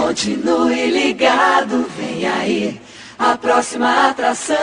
Continue ligado, vem aí a próxima atração.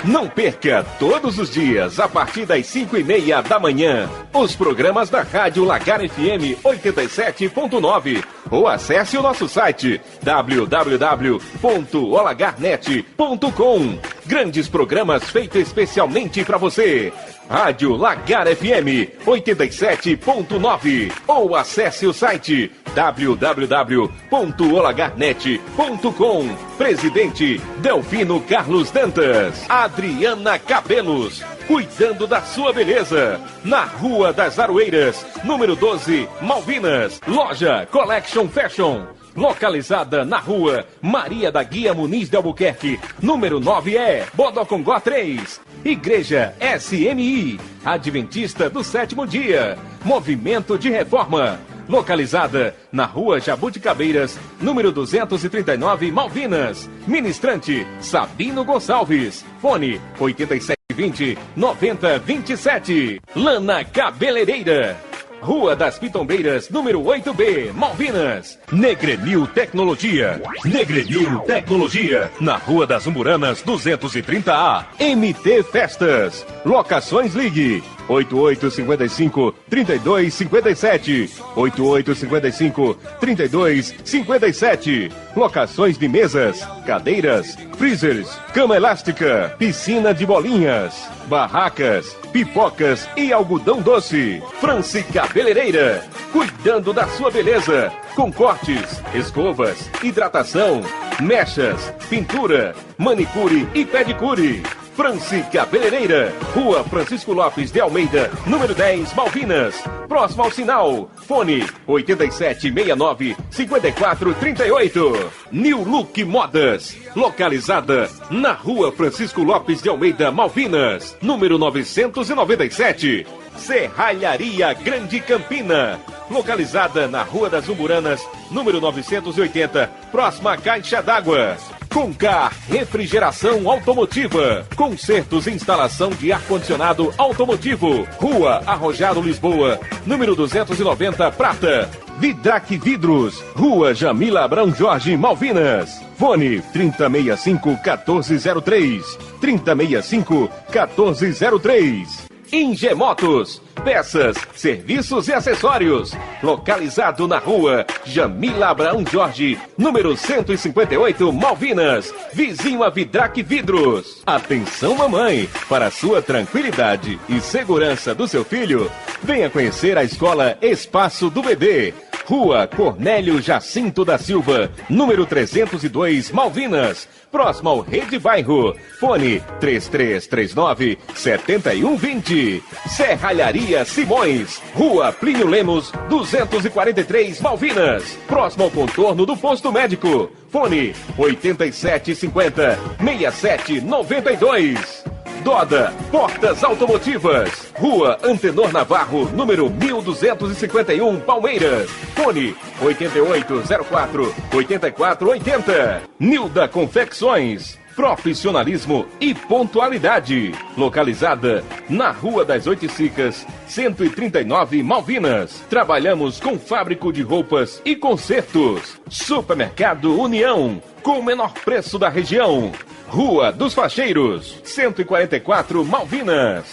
Não perca todos os dias, a partir das 5:30 da manhã, os programas da Rádio Lagar FM 87.9 ou acesse o nosso site www.olagarnet.com. Grandes programas feitos especialmente para você. Rádio Lagar FM 87.9 ou acesse o site www.olagarnet.com. Presidente Delfino Carlos Dantas. Adriana Cabelos, cuidando da sua beleza. Na Rua das Aroeiras, número 12, Malvinas. Loja Collection Fashion, localizada na Rua Maria da Guia Muniz de Albuquerque, número 9E, Bodocongó 3. Igreja SMI, Adventista do Sétimo Dia, Movimento de Reforma, localizada na Rua Jabuticabeiras, número 239, Malvinas. Ministrante Sabino Gonçalves. Fone 8720-9027. Lana Cabeleireira, Rua das Pitombeiras, número 8B, Malvinas. Negrenil Tecnologia. Negrenil Tecnologia, na Rua das Umburanas, 230A. MT Festas. Locações Ligue 8855-3257. 8855-3257. Locações de mesas, cadeiras, freezers, cama elástica, piscina de bolinhas, barracas, pipocas e algodão doce. France Cabeleireira, cuidando da sua beleza, com cortes, escovas, hidratação, mechas, pintura, manicure e pedicure. France Cabeleireira, Rua Francisco Lopes de Almeida, número 10, Malvinas. Próximo ao sinal. Fone 8769-5438. New Look Modas, localizada na Rua Francisco Lopes de Almeida, Malvinas, número 997. Serralharia Grande Campina, localizada na Rua das Umburanas, número 980, próxima à Caixa d'Água. Concar Refrigeração Automotiva, consertos e instalação de ar-condicionado automotivo. Rua Arrojado Lisboa, número 290, Prata. Vidrac Vidros, Rua Jamila Abrão Jorge, Malvinas. Fone 3065-1403. 3065-1403. Ingemotos, peças, serviços e acessórios. Localizado na Rua Jamila Abraão Jorge, número 158, Malvinas. Vizinho a Vidrac Vidros. Atenção, mamãe, para sua tranquilidade e segurança do seu filho, venha conhecer a Escola Espaço do Bebê. Rua Cornélio Jacinto da Silva, número 302, Malvinas. Próximo ao Rede Bairro. Fone 3339-7120. Serralharia Simões, Rua Plínio Lemos, 243, Malvinas. Próximo ao contorno do Posto Médico. Fone 8750-6792. Doda Portas Automotivas, Rua Antenor Navarro, número 1251, Palmeiras. Fone 8804-8480. Nilda Confecções, profissionalismo e pontualidade. Localizada na Rua das Oiticicas, 139, Malvinas. Trabalhamos com fábrica de roupas e consertos. Supermercado União, com o menor preço da região. Rua dos Facheiros, 144, Malvinas.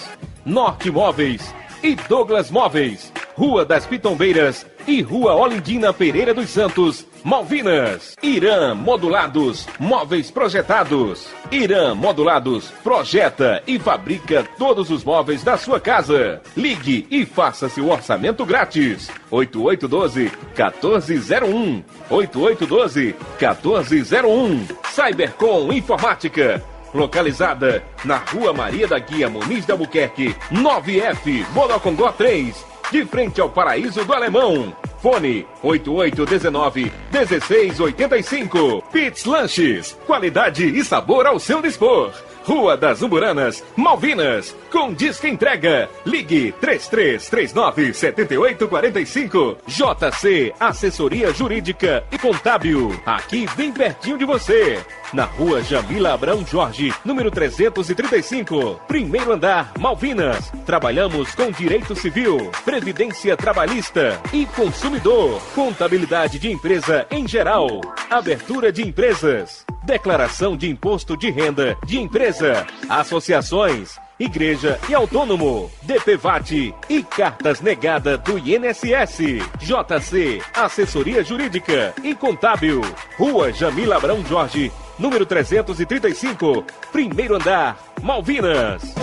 Norte Móveis e Douglas Móveis, Rua das Pitombeiras e Rua Olindina Pereira dos Santos, Malvinas. Irã Modulados, móveis projetados. Irã Modulados projeta e fabrica todos os móveis da sua casa. Ligue e faça seu orçamento grátis. 8812-1401. 8812-1401. Cybercom Informática, localizada na Rua Maria da Guia Muniz de Albuquerque, 9F, Bodocongó 3, de frente ao Paraíso do Alemão. Fone 8819-1685. Pitts Lanches, qualidade e sabor ao seu dispor. Rua das Umburanas, Malvinas, com disco entrega. Ligue 3339-7845. JC, assessoria jurídica e contábil. Aqui bem pertinho de você. Na Rua Jamila Abrão Jorge, número 335. Primeiro andar, Malvinas. Trabalhamos com direito civil, previdência trabalhista e consumidor. Contabilidade de empresa em geral. Abertura de empresas. Declaração de imposto de renda de empresa, associações, igreja e autônomo, DPVAT e cartas negadas do INSS. JC, assessoria jurídica e contábil. Rua Jamila Abrão Jorge, número 335, primeiro andar, Malvinas.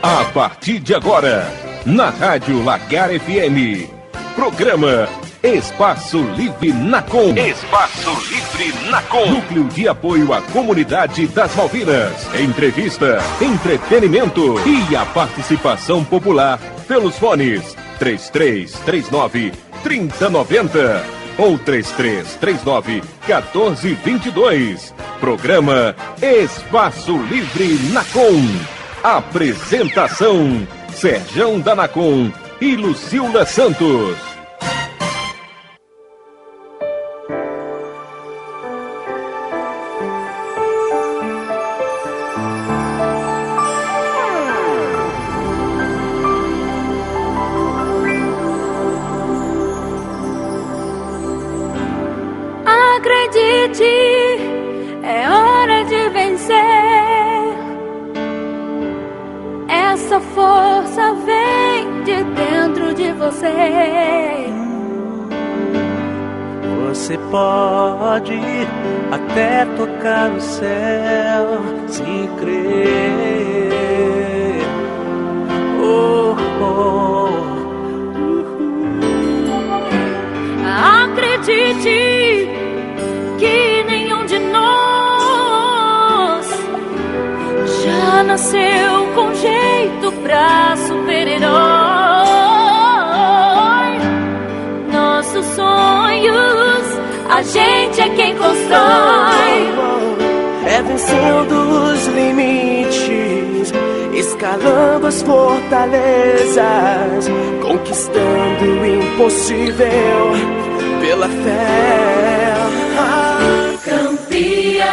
A partir de agora, na Rádio Lagar FM, programa Espaço Livre Nacon. Espaço Livre Nacon. Núcleo de apoio à comunidade das Malvinas. Entrevista, entretenimento e a participação popular pelos fones 3339-3090 ou 3339-1422. Programa Espaço Livre Nacon. Apresentação: Serjão da Nacon e Lucilda Santos. É hora de vencer. Essa força vem de dentro de você. Você pode até tocar o céu se crer. Oh, oh. Acredite que nenhum de nós já nasceu com jeito pra super-herói. Nossos sonhos, a gente é quem constrói. É vencendo os limites, escalando as fortalezas, conquistando o impossível pela fé. Campeão,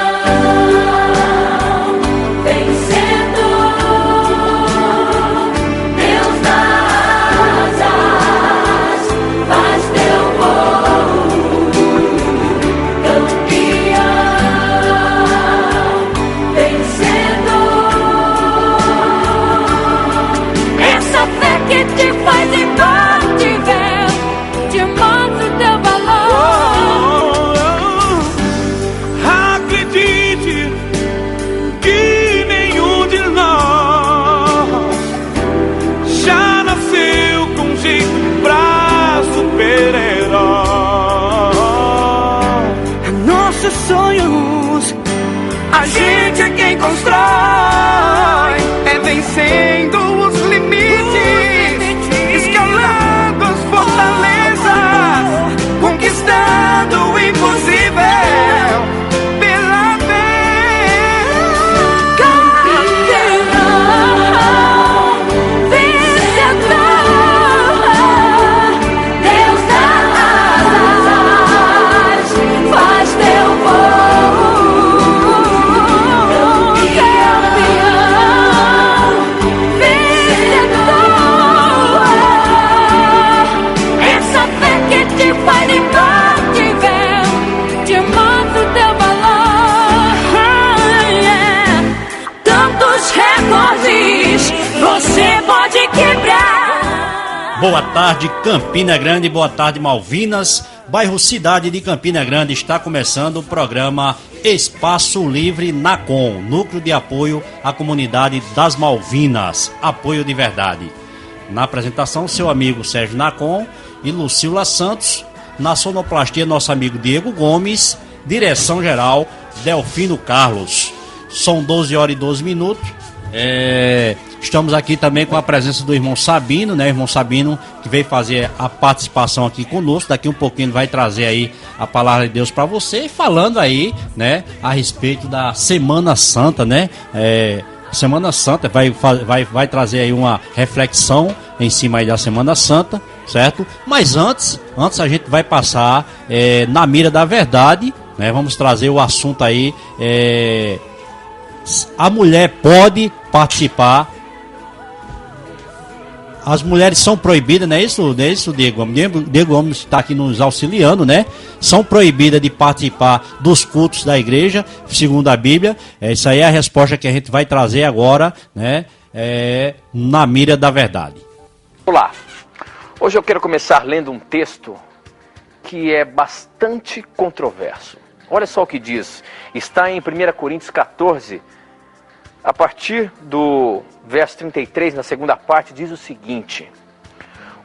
vencendo, Deus das asas, faz teu voo. Campeão, vencendo, Essa fé que te faz imbatível, te mostra o teu valor. Acredite que nenhum de nós já nasceu com jeito pra super-herói. Nossos sonhos, a gente é quem constrói. É vencendo os limites, escalando as fortalezas, conquistando o impossível pela fé. Campeão, vencedor, Deus das asas, faz teu voo. campeão, vencedor. Essa fé que te faz imbatível, te mostra o teu valor. Tantos recordes você pode quebrar. Boa tarde, Campina Grande, boa tarde, Malvinas, bairro Cidade de Campina Grande. Está começando o programa Espaço Livre Nacon, núcleo de apoio à comunidade das Malvinas, apoio de verdade. Na apresentação, seu amigo Sérgio Nacon e Lucila Santos. Na sonoplastia, nosso amigo Diego Gomes. Direção geral, Delfino Carlos. São 12 horas e 12 minutos. Estamos aqui também com a presença do irmão Sabino, né? Irmão Sabino, que veio fazer a participação aqui conosco. Daqui um pouquinho ele vai trazer aí a palavra de Deus para você, falando aí, né, a respeito da Semana Santa, né? Semana Santa vai trazer aí uma reflexão em cima aí da Semana Santa, certo? Mas antes a gente vai passar na mira da verdade, né? Vamos trazer o assunto aí, a mulher pode participar. As mulheres são proibidas, não é isso, Diego? Diego Gomes está aqui nos auxiliando, né? São proibidas de participar dos cultos da igreja, segundo a Bíblia. Isso aí é a resposta que a gente vai trazer agora, né? Na mira da verdade. Olá, hoje eu quero começar lendo um texto que é bastante controverso. Olha só o que diz, está em 1 Coríntios 14, a partir do verso 33, na segunda parte, diz o seguinte: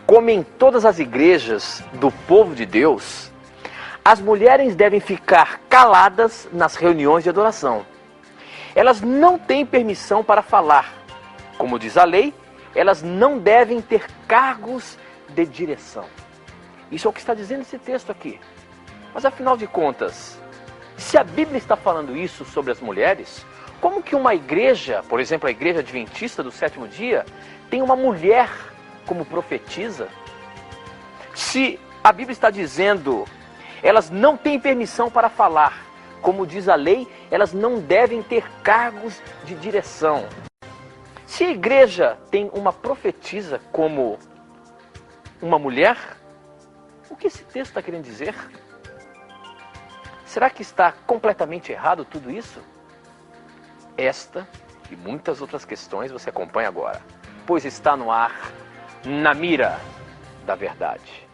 como em todas as igrejas do povo de Deus, as mulheres devem ficar caladas nas reuniões de adoração. Elas não têm permissão para falar. Como diz a lei, elas não devem ter cargos de direção. Isso é o que está dizendo esse texto aqui. Mas afinal de contas, se a Bíblia está falando isso sobre as mulheres, como que uma igreja, por exemplo, a igreja adventista do sétimo dia, tem uma mulher como profetisa? Se a Bíblia está dizendo, elas não têm permissão para falar, como diz a lei, elas não devem ter cargos de direção. Se a igreja tem uma profetisa como uma mulher, o que esse texto está querendo dizer? Será que está completamente errado tudo isso? Esta e muitas outras questões você acompanha agora, pois está no ar, na mira da verdade.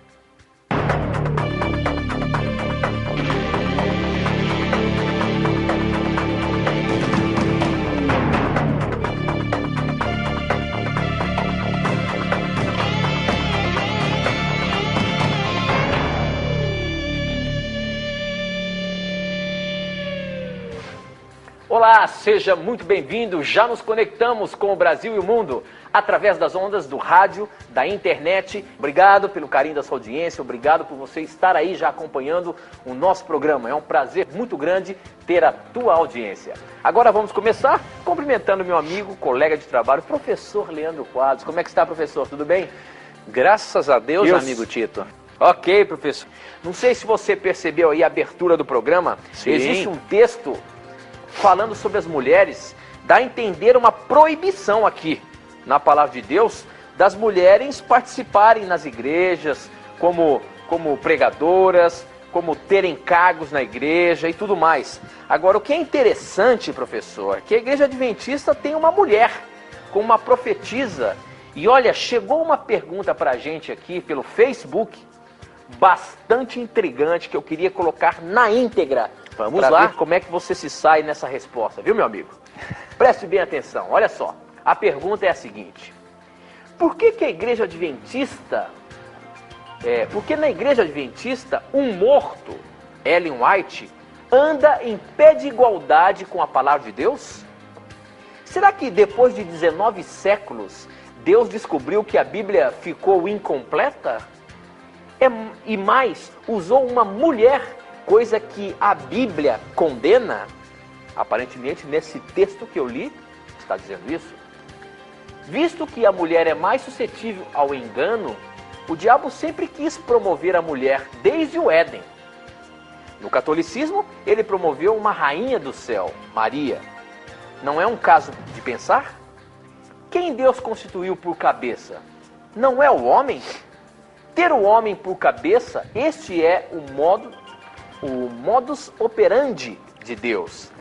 Olá, seja muito bem-vindo. Já nos conectamos com o Brasil e o mundo através das ondas do rádio, da internet. Obrigado pelo carinho da sua audiência, obrigado por você estar aí já acompanhando o nosso programa. É um prazer muito grande ter a tua audiência. Agora vamos começar cumprimentando meu amigo, colega de trabalho, professor Leandro Quadros. Como é que está, professor? Tudo bem? Graças a Deus, amigo Tito. Ok, professor. Não sei se você percebeu aí a abertura do programa. Sim. Existe um texto falando sobre as mulheres, dá a entender uma proibição aqui, na palavra de Deus, das mulheres participarem nas igrejas, como pregadoras, como terem cargos na igreja e tudo mais. Agora, o que é interessante, professor, é que a igreja adventista tem uma mulher, como uma profetisa. E olha, chegou uma pergunta pra gente aqui pelo Facebook, bastante intrigante, que eu queria colocar na íntegra. Vamos lá ver como é que você se sai nessa resposta, viu, meu amigo? Preste bem atenção, olha só. A pergunta é a seguinte: por que a igreja adventista, porque na igreja adventista, um morto, Ellen White, anda em pé de igualdade com a palavra de Deus? Será que depois de 19 séculos, Deus descobriu que a Bíblia ficou incompleta? E mais, usou uma mulher, coisa que a Bíblia condena? Aparentemente, nesse texto que eu li, está dizendo isso. Visto que a mulher é mais suscetível ao engano, o diabo sempre quis promover a mulher desde o Éden. No catolicismo, ele promoveu uma rainha do céu, Maria. Não é um caso de pensar? Quem Deus constituiu por cabeça? Não é o homem? Ter o homem por cabeça, este é o modus operandi de Deus.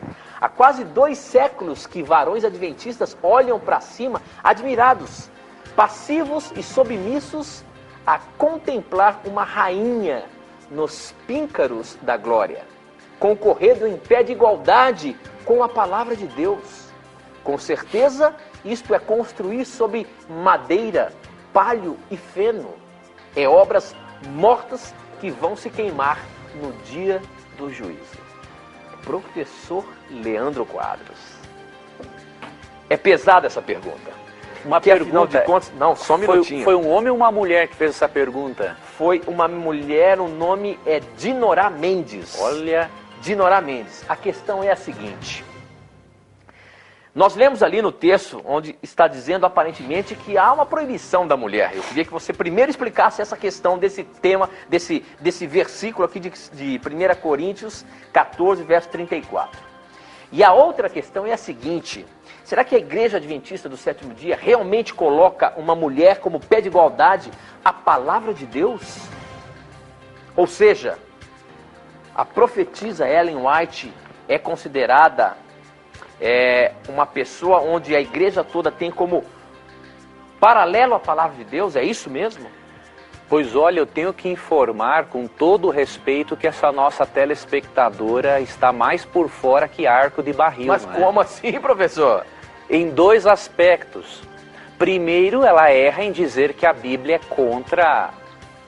Há quase 2 séculos que varões adventistas olham para cima, admirados, passivos e submissos a contemplar uma rainha nos píncaros da glória, concorrendo em pé de igualdade com a palavra de Deus. Com certeza, isto é construir sobre madeira, palho e feno. É obras mortas que vão se queimar no dia do juízo. Professor Leandro Quadros. É pesada essa pergunta. Uma que pergunta, afinal de contas... Não, só um minutinho. Foi um homem ou uma mulher que fez essa pergunta? Foi uma mulher, o nome é Dinorá Mendes. Olha... Dinorá Mendes. A questão é a seguinte. Nós lemos ali no texto, onde está dizendo aparentemente que há uma proibição da mulher. Eu queria que você primeiro explicasse essa questão desse tema, desse versículo aqui de 1 Coríntios 14, verso 34. E a outra questão é a seguinte: será que a Igreja Adventista do Sétimo Dia realmente coloca uma mulher como pé de igualdade à palavra de Deus? Ou seja, a profetisa Ellen White é considerada uma pessoa onde a igreja toda tem como paralelo à palavra de Deus? É isso mesmo? Pois olha, eu tenho que informar com todo o respeito que essa nossa telespectadora está mais por fora que arco de barril. Mas como assim, professor? Em dois aspectos. Primeiro, ela erra em dizer que a Bíblia é contra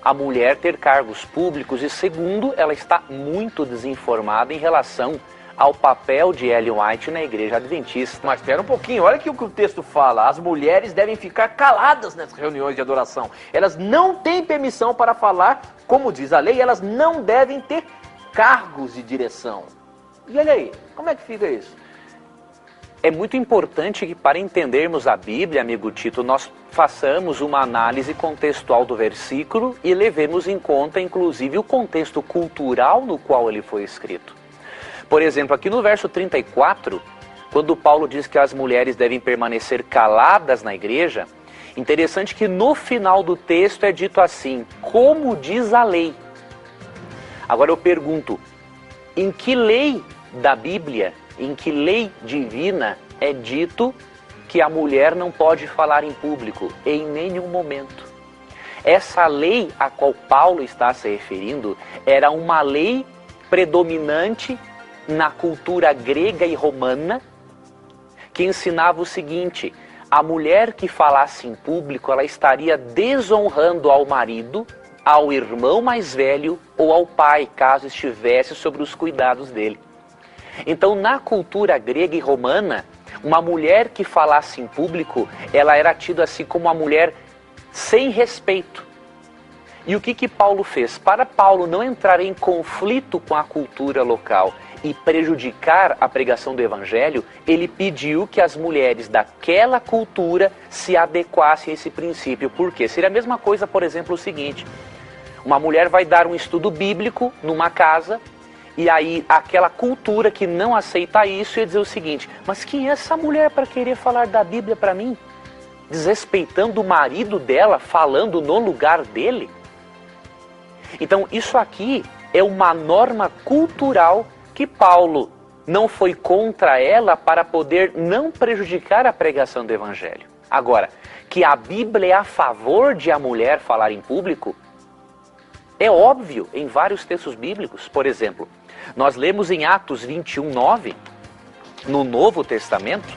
a mulher ter cargos públicos. E segundo, ela está muito desinformada em relação ao papel de Ellen White na Igreja Adventista. Mas espera um pouquinho, olha aqui o que o texto fala. As mulheres devem ficar caladas nessas reuniões de adoração. Elas não têm permissão para falar, como diz a lei, elas não devem ter cargos de direção. E olha aí, como é que fica isso? É muito importante que, para entendermos a Bíblia, amigo Tito, nós façamos uma análise contextual do versículo e levemos em conta, inclusive, o contexto cultural no qual ele foi escrito. Por exemplo, aqui no verso 34, quando Paulo diz que as mulheres devem permanecer caladas na igreja, interessante que no final do texto é dito assim: como diz a lei. Agora eu pergunto, em que lei da Bíblia, em que lei divina é dito que a mulher não pode falar em público? Em nenhum momento. Essa lei a qual Paulo está se referindo era uma lei predominante na cultura grega e romana, que ensinava o seguinte: a mulher que falasse em público, ela estaria desonrando ao marido, ao irmão mais velho ou ao pai, caso estivesse sobre os cuidados dele. Então, na cultura grega e romana, uma mulher que falasse em público, ela era tida assim como uma mulher sem respeito. E o que Paulo fez? Para Paulo não entrar em conflito com a cultura local e prejudicar a pregação do Evangelho, ele pediu que as mulheres daquela cultura se adequassem a esse princípio. Por quê? Seria a mesma coisa, por exemplo, o seguinte: uma mulher vai dar um estudo bíblico numa casa, e aí aquela cultura que não aceita isso ia dizer o seguinte: mas quem é essa mulher para querer falar da Bíblia para mim? Desrespeitando o marido dela, falando no lugar dele? Então isso aqui é uma norma cultural que Paulo não foi contra ela para poder não prejudicar a pregação do Evangelho. Agora, que a Bíblia é a favor de a mulher falar em público, é óbvio em vários textos bíblicos. Por exemplo, nós lemos em Atos 21:9, no Novo Testamento,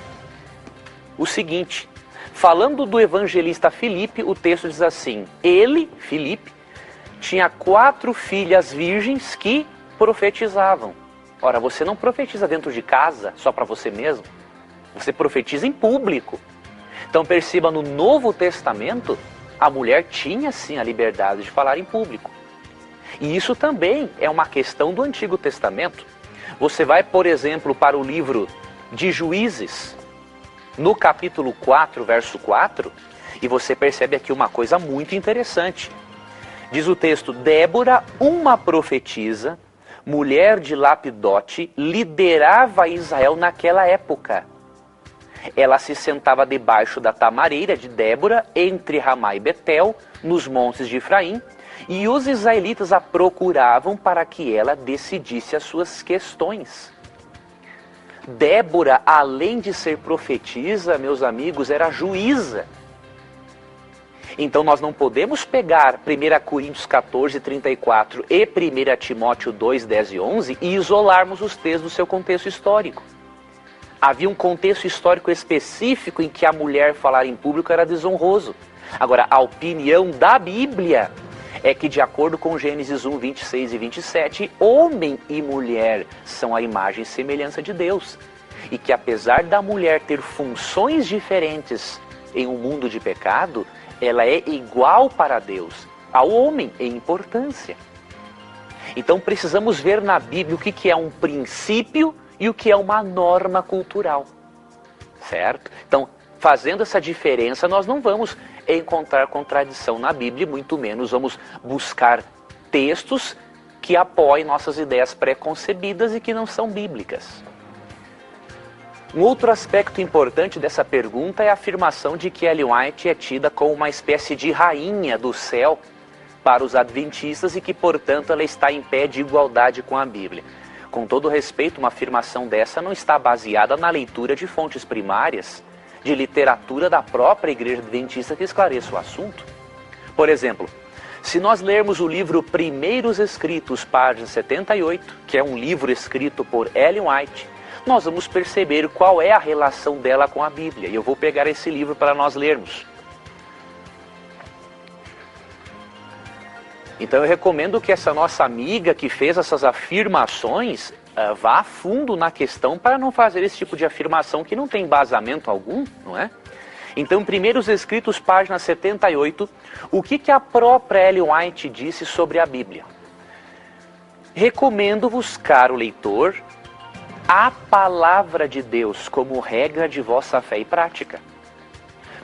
o seguinte: falando do evangelista Filipe, o texto diz assim: ele, Filipe, tinha 4 filhas virgens que profetizavam. Ora, você não profetiza dentro de casa, só para você mesmo. Você profetiza em público. Então perceba, no Novo Testamento, a mulher tinha sim a liberdade de falar em público. E isso também é uma questão do Antigo Testamento. Você vai, por exemplo, para o livro de Juízes, no capítulo 4, verso 4, e você percebe aqui uma coisa muito interessante. Diz o texto: Débora, uma profetisa, mulher de Lapidote, liderava Israel naquela época. Ela se sentava debaixo da tamareira de Débora, entre Ramá e Betel, nos montes de Efraim, e os israelitas a procuravam para que ela decidisse as suas questões. Débora, além de ser profetisa, meus amigos, era juíza. Então nós não podemos pegar 1 Coríntios 14, 34 e 1 Timóteo 2, 10 e 11 e isolarmos os textos do seu contexto histórico. Havia um contexto histórico específico em que a mulher falar em público era desonroso. Agora, a opinião da Bíblia é que, de acordo com Gênesis 1, 26 e 27, homem e mulher são a imagem e semelhança de Deus. E que apesar da mulher ter funções diferentes em um mundo de pecado, ela é igual para Deus, ao homem em importância. Então precisamos ver na Bíblia o que é um princípio e o que é uma norma cultural, certo? Então, fazendo essa diferença, nós não vamos encontrar contradição na Bíblia, muito menos vamos buscar textos que apoiem nossas ideias pré-concebidas e que não são bíblicas. Um outro aspecto importante dessa pergunta é a afirmação de que Ellen White é tida como uma espécie de rainha do céu para os adventistas e que, portanto, ela está em pé de igualdade com a Bíblia. Com todo respeito, uma afirmação dessa não está baseada na leitura de fontes primárias, de literatura da própria Igreja Adventista que esclareça o assunto. Por exemplo, se nós lermos o livro Primeiros Escritos, página 78, que é um livro escrito por Ellen White, nós vamos perceber qual é a relação dela com a Bíblia. E eu vou pegar esse livro para nós lermos. Então eu recomendo que essa nossa amiga que fez essas afirmações vá a fundo na questão para não fazer esse tipo de afirmação que não tem embasamento algum, não é? Então, Primeiros Escritos, página 78, o que a própria Ellen White disse sobre a Bíblia? Recomendo-vos, caro leitor, a palavra de Deus como regra de vossa fé e prática.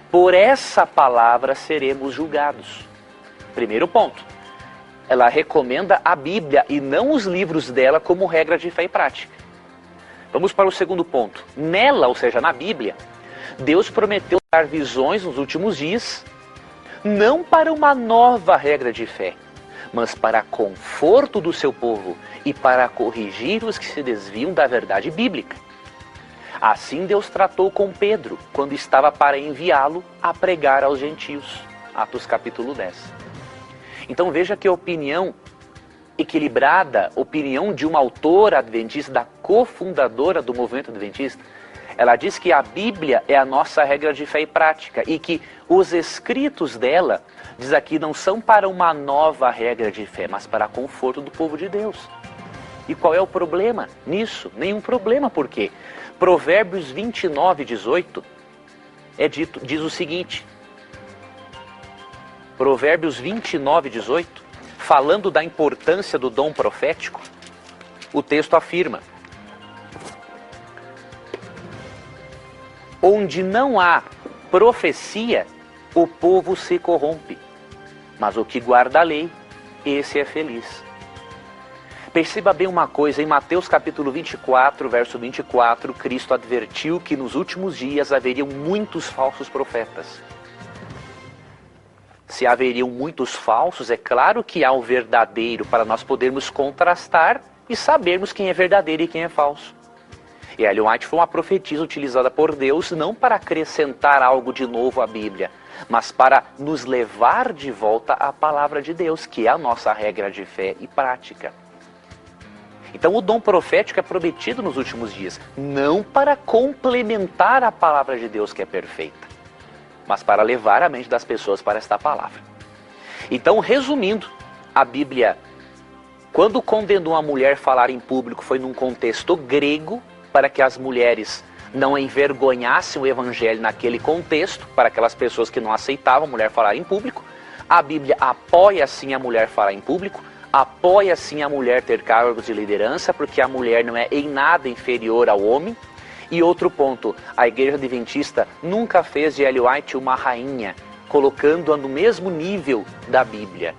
Por essa palavra seremos julgados. Primeiro ponto. Ela recomenda a Bíblia e não os livros dela como regra de fé e prática. Vamos para o segundo ponto. Nela, ou seja, na Bíblia, Deus prometeu dar visões nos últimos dias, não para uma nova regra de fé, mas para conforto do seu povo e para corrigir os que se desviam da verdade bíblica. Assim Deus tratou com Pedro, quando estava para enviá-lo a pregar aos gentios. Atos capítulo 10. Então veja que a opinião equilibrada, opinião de uma autora adventista, da cofundadora do movimento adventista, ela diz que a Bíblia é a nossa regra de fé e prática e que os escritos dela, diz aqui, não são para uma nova regra de fé, mas para conforto do povo de Deus. E qual é o problema nisso? Nenhum problema, por quê? Provérbios 29, 18 diz o seguinte, Provérbios 29, 18, falando da importância do dom profético, o texto afirma: onde não há profecia, o povo se corrompe, mas o que guarda a lei, esse é feliz. Perceba bem uma coisa, em Mateus capítulo 24, verso 24, Cristo advertiu que nos últimos dias haveriam muitos falsos profetas. Se haveriam muitos falsos, é claro que há o verdadeiro para nós podermos contrastar e sabermos quem é verdadeiro e quem é falso. E Ellen White foi uma profetisa utilizada por Deus não para acrescentar algo de novo à Bíblia, mas para nos levar de volta à palavra de Deus, que é a nossa regra de fé e prática. Então o dom profético é prometido nos últimos dias, não para complementar a palavra de Deus que é perfeita, mas para levar a mente das pessoas para esta palavra. Então, resumindo, a Bíblia, quando condenou a mulher a falar em público, foi num contexto grego, para que as mulheres não envergonhassem o evangelho naquele contexto, para aquelas pessoas que não aceitavam a mulher falar em público. A Bíblia apoia sim a mulher falar em público, apoia sim a mulher ter cargos de liderança, porque a mulher não é em nada inferior ao homem. E outro ponto, a Igreja Adventista nunca fez de Ellen White uma rainha, colocando-a no mesmo nível da Bíblia,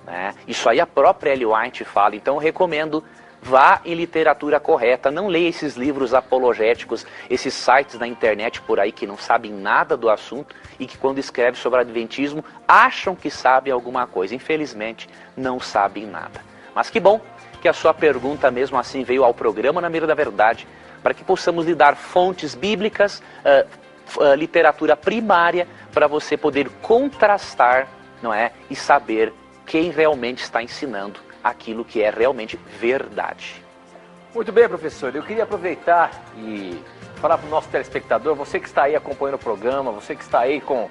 né? Isso aí a própria Ellen White fala. Então eu recomendo, vá em literatura correta, não leia esses livros apologéticos, esses sites na internet por aí que não sabem nada do assunto e que quando escrevem sobre Adventismo acham que sabem alguma coisa. Infelizmente não sabem nada. Mas que bom que a sua pergunta mesmo assim veio ao programa Na Mira da Verdade, para que possamos lhe dar fontes bíblicas, literatura primária, para você poder contrastar, não é, e saber quem realmente está ensinando aquilo que é realmente verdade. Muito bem, professor. Eu queria aproveitar e falar para o nosso telespectador, você que está aí acompanhando o programa, você que está aí com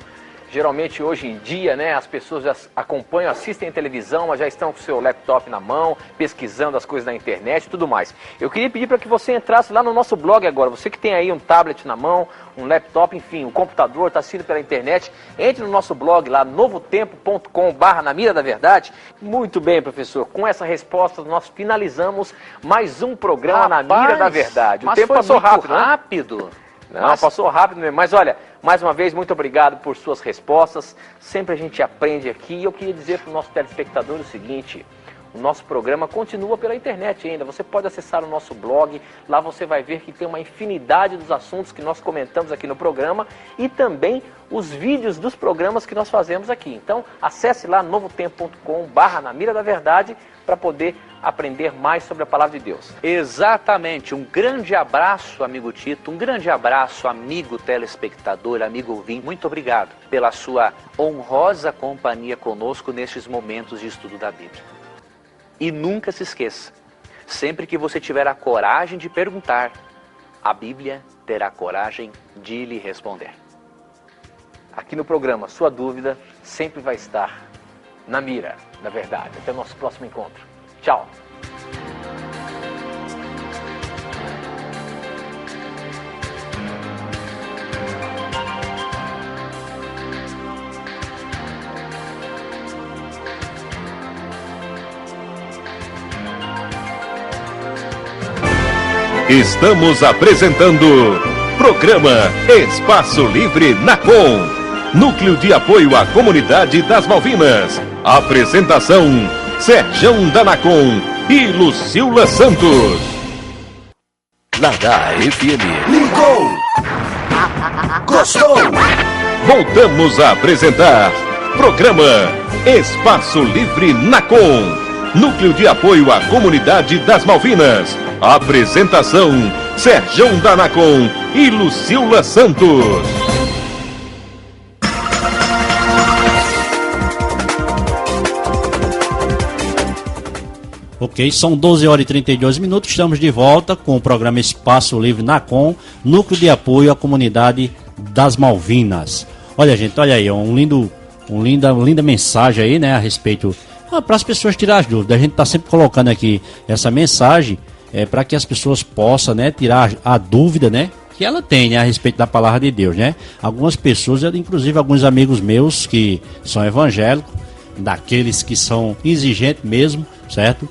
Geralmente hoje em dia, né, as pessoas já acompanham, assistem a televisão, mas já estão com o seu laptop na mão, pesquisando as coisas na internet e tudo mais. Eu queria pedir para que você entrasse lá no nosso blog agora. Você que tem aí um tablet na mão, um laptop, enfim, um computador, está assistindo pela internet, entre no nosso blog lá, novotempo.com/na mira da verdade. Muito bem, professor. Com essa resposta, nós finalizamos mais um programa Na Mira da Verdade. O tempo passou rápido, né? Rápido. Não, passou rápido mesmo. Mas olha, mais uma vez, muito obrigado por suas respostas. Sempre a gente aprende aqui. E eu queria dizer para o nosso telespectador o seguinte: o nosso programa continua pela internet ainda. Você pode acessar o nosso blog. Lá você vai ver que tem uma infinidade dos assuntos que nós comentamos aqui no programa e também os vídeos dos programas que nós fazemos aqui. Então, acesse lá novotempo.com/na mira da verdade para poder aprender mais sobre a palavra de Deus. Exatamente. Um grande abraço, amigo Tito. Um grande abraço, amigo telespectador, amigo ouvinte. Muito obrigado pela sua honrosa companhia conosco nestes momentos de estudo da Bíblia. E nunca se esqueça, sempre que você tiver a coragem de perguntar, a Bíblia terá coragem de lhe responder. Aqui no programa, sua dúvida sempre vai estar na mira da verdade. Até o nosso próximo encontro. Tchau. Estamos apresentando programa Espaço Livre Nacon, Núcleo de Apoio à Comunidade das Malvinas. Apresentação: Serjão da Nacon e Lucila Santos. Na FM. Ligou! Gostou? Voltamos a apresentar programa Espaço Livre Nacon, Núcleo de Apoio à Comunidade das Malvinas. Apresentação: Serjão da Nacon e Lucila Santos. Ok, são 12 horas e 32 minutos, estamos de volta com o programa Espaço Livre Nacon, Núcleo de Apoio à Comunidade das Malvinas. Olha, gente, olha aí, uma linda mensagem aí, né, a respeito, para as pessoas tirar as dúvidas. A gente está sempre colocando aqui essa mensagem para que as pessoas possam, né, tirar a dúvida, né, que ela tem, né, a respeito da palavra de Deus, né. Algumas pessoas, inclusive alguns amigos meus que são evangélicos, daqueles que são exigentes mesmo, certo?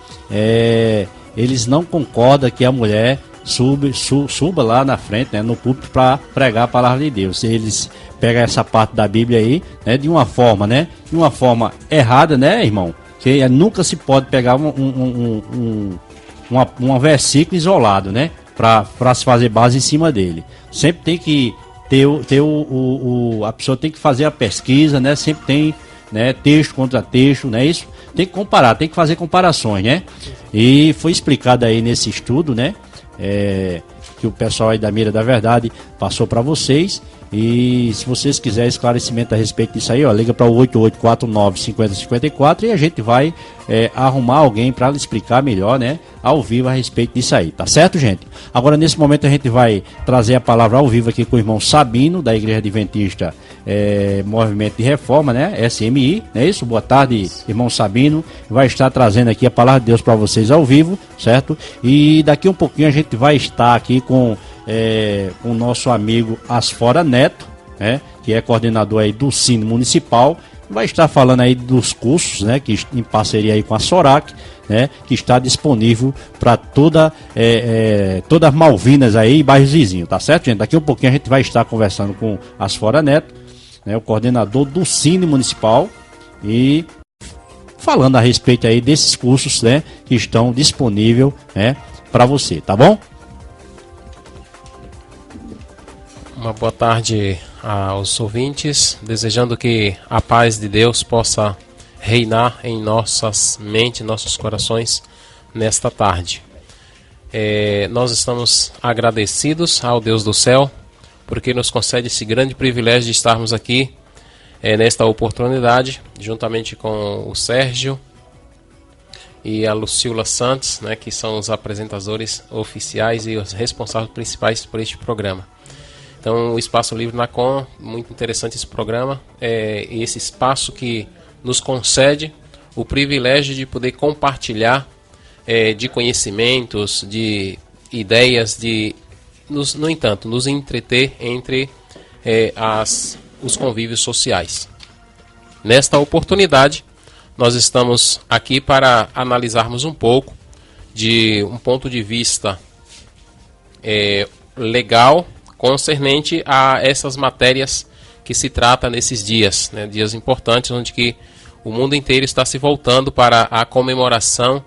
Eles não concordam que a mulher suba lá na frente, né, no púlpito, para pregar a palavra de Deus. Eles pegam essa parte da Bíblia aí, né, de uma forma errada, né, irmão? Que nunca se pode pegar um versículo isolado, né, para se fazer base em cima dele. Sempre tem que ter a pessoa tem que fazer a pesquisa, né? Sempre tem, né, texto contra texto, não é isso? Tem que comparar, tem que fazer comparações, né? E foi explicado aí nesse estudo, né, que o pessoal aí da Mira da Verdade passou para vocês. E se vocês quiserem esclarecimento a respeito disso aí, ó, liga para o 8849-5054 e a gente vai arrumar alguém para lhe explicar melhor, né, ao vivo a respeito disso aí, tá certo, gente? Agora, nesse momento, a gente vai trazer a palavra ao vivo aqui com o irmão Sabino, da Igreja Adventista Movimento de Reforma, né, SMI, não é isso? Boa tarde, irmão Sabino. Vai estar trazendo aqui a palavra de Deus para vocês ao vivo, certo? E daqui um pouquinho a gente vai estar aqui com o nosso amigo Asfora Neto, né, que é coordenador aí do Cine Municipal, vai estar falando aí dos cursos, né, que em parceria aí com a Sorac, né, que está disponível para todas as Malvinas aí e bairros vizinhos, tá certo, gente? Daqui um pouquinho a gente vai estar conversando com Asfora Neto, né, o coordenador do Cine Municipal, e falando a respeito aí desses cursos, né, que estão disponíveis, né, para você, tá bom? Uma boa tarde aos ouvintes, desejando que a paz de Deus possa reinar em nossas mentes, nossos corações nesta tarde. Nós estamos agradecidos ao Deus do céu, porque nos concede esse grande privilégio de estarmos aqui nesta oportunidade, juntamente com o Sérgio e a Lucila Santos, né, que são os apresentadores oficiais e os responsáveis principais por este programa. Então, o Espaço Livre NACOM, muito interessante esse programa, esse espaço que nos concede o privilégio de poder compartilhar de conhecimentos, de ideias, no entanto, nos entreter entre os convívios sociais. Nesta oportunidade, nós estamos aqui para analisarmos um pouco de um ponto de vista legal concernente a essas matérias que se trata nesses dias, né, dias importantes onde que o mundo inteiro está se voltando para a comemoração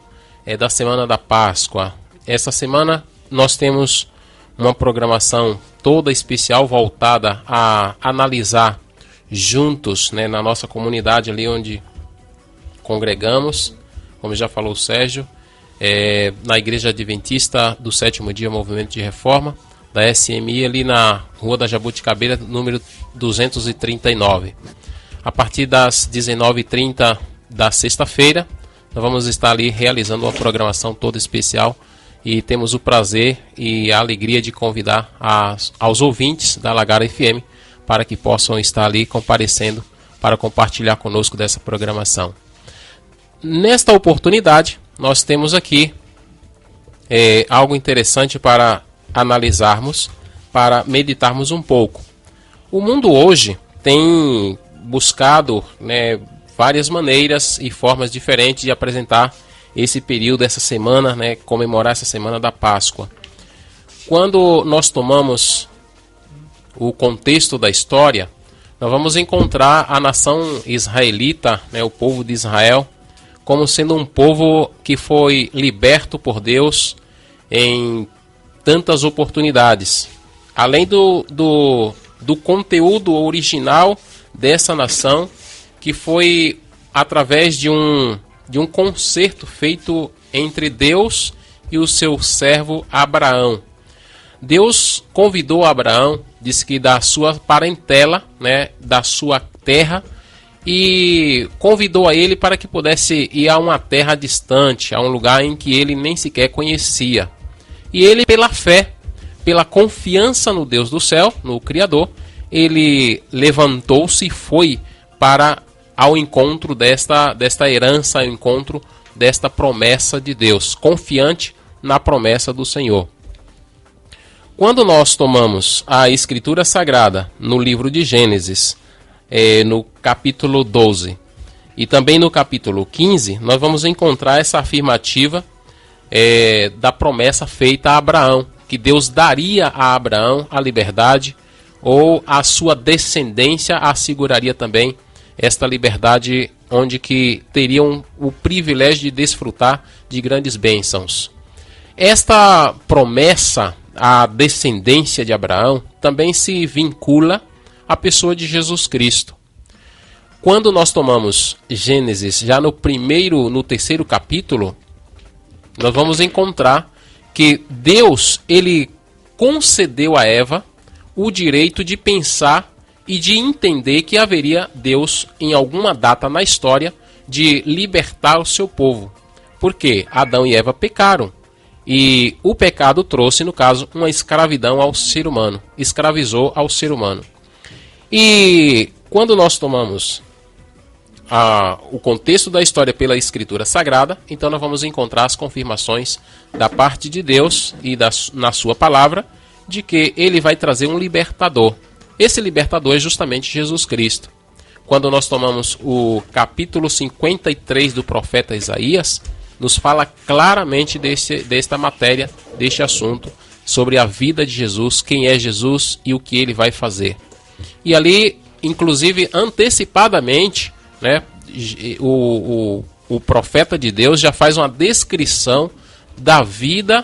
da Semana da Páscoa. Essa semana nós temos uma programação toda especial voltada a analisar juntos, né, na nossa comunidade ali onde congregamos, como já falou o Sérgio, na Igreja Adventista do Sétimo Dia Movimento de Reforma, da SMI, ali na Rua da Jabuticabeira, número 239. A partir das 19h30 da sexta-feira, nós vamos estar ali realizando uma programação toda especial e temos o prazer e a alegria de convidar aos ouvintes da Lagara FM para que possam estar ali comparecendo para compartilhar conosco dessa programação. Nesta oportunidade, nós temos aqui algo interessante para analisarmos, para meditarmos um pouco. O mundo hoje tem buscado, né, várias maneiras e formas diferentes de apresentar esse período, essa semana, né, comemorar essa Semana da Páscoa. Quando nós tomamos o contexto da história, nós vamos encontrar a nação israelita, né, o povo de Israel, como sendo um povo que foi liberto por Deus em tantas oportunidades. Além do conteúdo original dessa nação, que foi através de um concerto feito entre Deus e o seu servo Abraão. Deus convidou Abraão, disse que da sua parentela, né, da sua terra, e convidou a ele para que pudesse ir a uma terra distante, a um lugar em que ele nem sequer conhecia. E ele, pela fé, pela confiança no Deus do céu, no Criador, ele levantou-se e foi ao encontro desta herança, ao encontro desta promessa de Deus, confiante na promessa do Senhor. Quando nós tomamos a Escritura Sagrada no livro de Gênesis, no capítulo 12 e também no capítulo 15, nós vamos encontrar essa afirmativa da promessa feita a Abraão, que Deus daria a Abraão a liberdade, ou a sua descendência asseguraria também esta liberdade, onde que teriam o privilégio de desfrutar de grandes bênçãos. Esta promessa à descendência de Abraão também se vincula à pessoa de Jesus Cristo. Quando nós tomamos Gênesis, já no terceiro capítulo, nós vamos encontrar que Deus, ele concedeu a Eva o direito de pensar e de entender que haveria Deus, em alguma data na história, de libertar o seu povo. Porque Adão e Eva pecaram. E o pecado trouxe, no caso, uma escravidão ao ser humano. Escravizou ao ser humano. E quando nós tomamos o contexto da história pela Escritura Sagrada, então nós vamos encontrar as confirmações da parte de Deus e na sua palavra, de que ele vai trazer um libertador. Esse libertador é justamente Jesus Cristo. Quando nós tomamos o capítulo 53 do profeta Isaías, nos fala claramente desta matéria, deste assunto, sobre a vida de Jesus, quem é Jesus e o que ele vai fazer. E ali, inclusive, antecipadamente, né, o profeta de Deus já faz uma descrição da vida,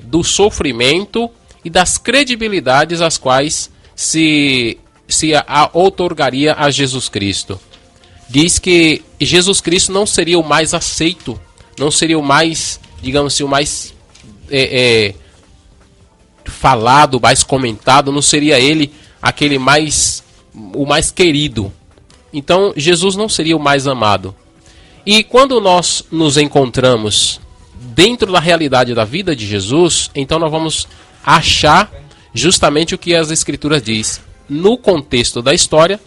do sofrimento e das credibilidades às quais se outorgaria a Jesus Cristo. Diz que Jesus Cristo não seria o mais aceito, não seria o mais, digamos assim, o mais falado, mais comentado, não seria ele o mais querido. Então Jesus não seria o mais amado. E quando nós nos encontramos dentro da realidade da vida de Jesus, então nós vamos achar justamente o que as Escrituras diz. No contexto da história,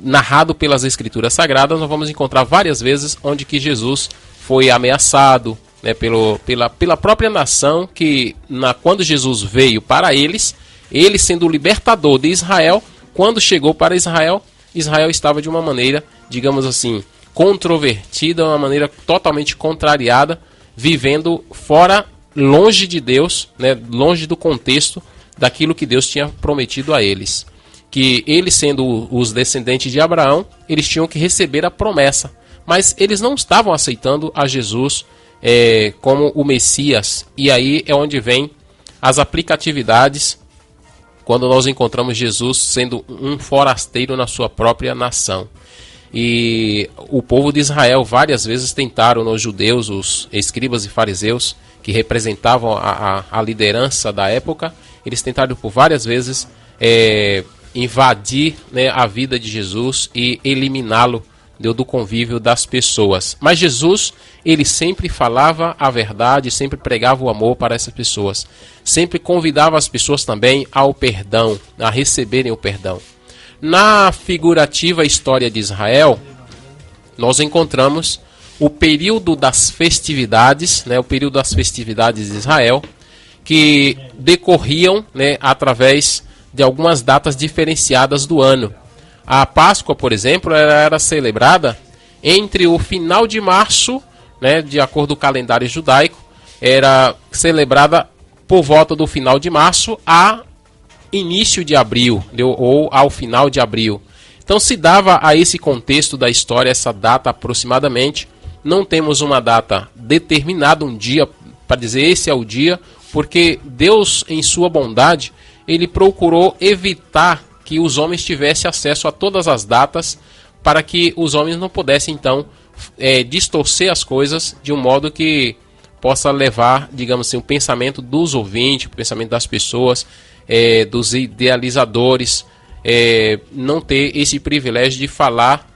narrado pelas Escrituras Sagradas, nós vamos encontrar várias vezes onde que Jesus foi ameaçado, né, pela própria nação, que quando Jesus veio para eles, ele sendo o libertador de Israel, quando chegou para Israel, Israel estava de uma maneira, digamos assim, controvertida, uma maneira totalmente contrariada, vivendo fora, longe de Deus, né, longe do contexto daquilo que Deus tinha prometido a eles. Que eles, sendo os descendentes de Abraão, eles tinham que receber a promessa. Mas eles não estavam aceitando a Jesus como o Messias. E aí é onde vem as aplicatividades, quando nós encontramos Jesus sendo um forasteiro na sua própria nação. E o povo de Israel várias vezes tentaram, os judeus, os escribas e fariseus, que representavam a liderança da época, eles tentaram por várias vezes invadir, né, a vida de Jesus e eliminá-lo do convívio das pessoas. Mas Jesus, ele sempre falava a verdade, sempre pregava o amor para essas pessoas. Sempre convidava as pessoas também ao perdão, a receberem o perdão. Na figurativa história de Israel, nós encontramos o período das festividades, né, o período das festividades de Israel, que decorriam, né, através de algumas datas diferenciadas do ano. A Páscoa, por exemplo, ela era celebrada entre o final de março, né, de acordo com o calendário judaico, era celebrada por volta do final de março a início de abril, ou ao final de abril. Então se dava a esse contexto da história essa data aproximadamente. Não temos uma data determinada, um dia para dizer esse é o dia, porque Deus, em sua bondade, ele procurou evitar que os homens tivessem acesso a todas as datas, para que os homens não pudessem então distorcer as coisas de um modo que possa levar, digamos assim, o pensamento dos ouvintes, o pensamento das pessoas, dos idealizadores, não ter esse privilégio de falar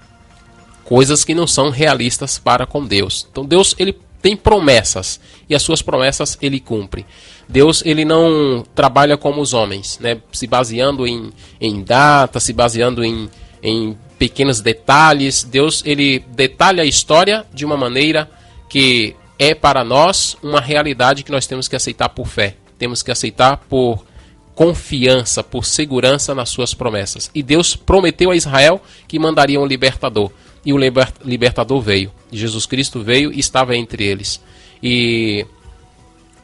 coisas que não são realistas para com Deus. Então Deus, ele tem promessas, e as suas promessas ele cumpre. Deus, ele não trabalha como os homens, né, se baseando em datas, se baseando em pequenos detalhes. Deus, ele detalha a história de uma maneira que é para nós uma realidade que nós temos que aceitar por fé. Temos que aceitar por confiança, por segurança nas suas promessas. E Deus prometeu a Israel que mandaria um libertador. E o libertador veio. Jesus Cristo veio e estava entre eles. E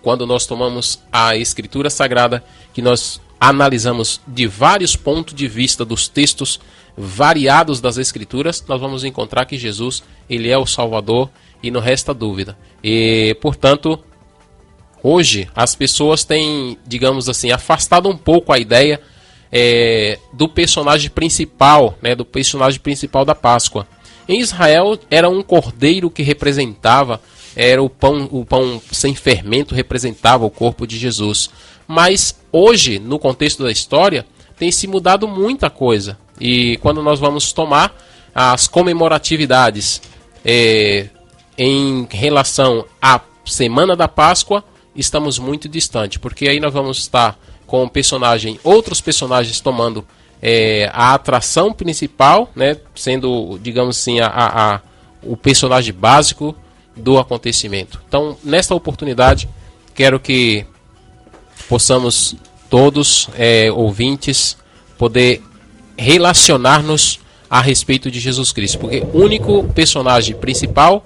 quando nós tomamos a Escritura Sagrada, que nós analisamos de vários pontos de vista dos textos variados das Escrituras, nós vamos encontrar que Jesus, ele é o Salvador e não resta dúvida. E, portanto, hoje as pessoas têm, digamos assim, afastado um pouco a ideia do personagem principal, né, do personagem principal da Páscoa. Em Israel era um cordeiro que representava, era o pão sem fermento, representava o corpo de Jesus. Mas hoje, no contexto da história, tem se mudado muita coisa. E quando nós vamos tomar as comemoratividades em relação à Semana da Páscoa, estamos muito distante, porque aí nós vamos estar com outros personagens tomando a atração principal, né, sendo, digamos assim, o personagem básico do acontecimento. Então, nesta oportunidade, quero que possamos todos, ouvintes, poder relacionar-nos a respeito de Jesus Cristo, porque o único personagem principal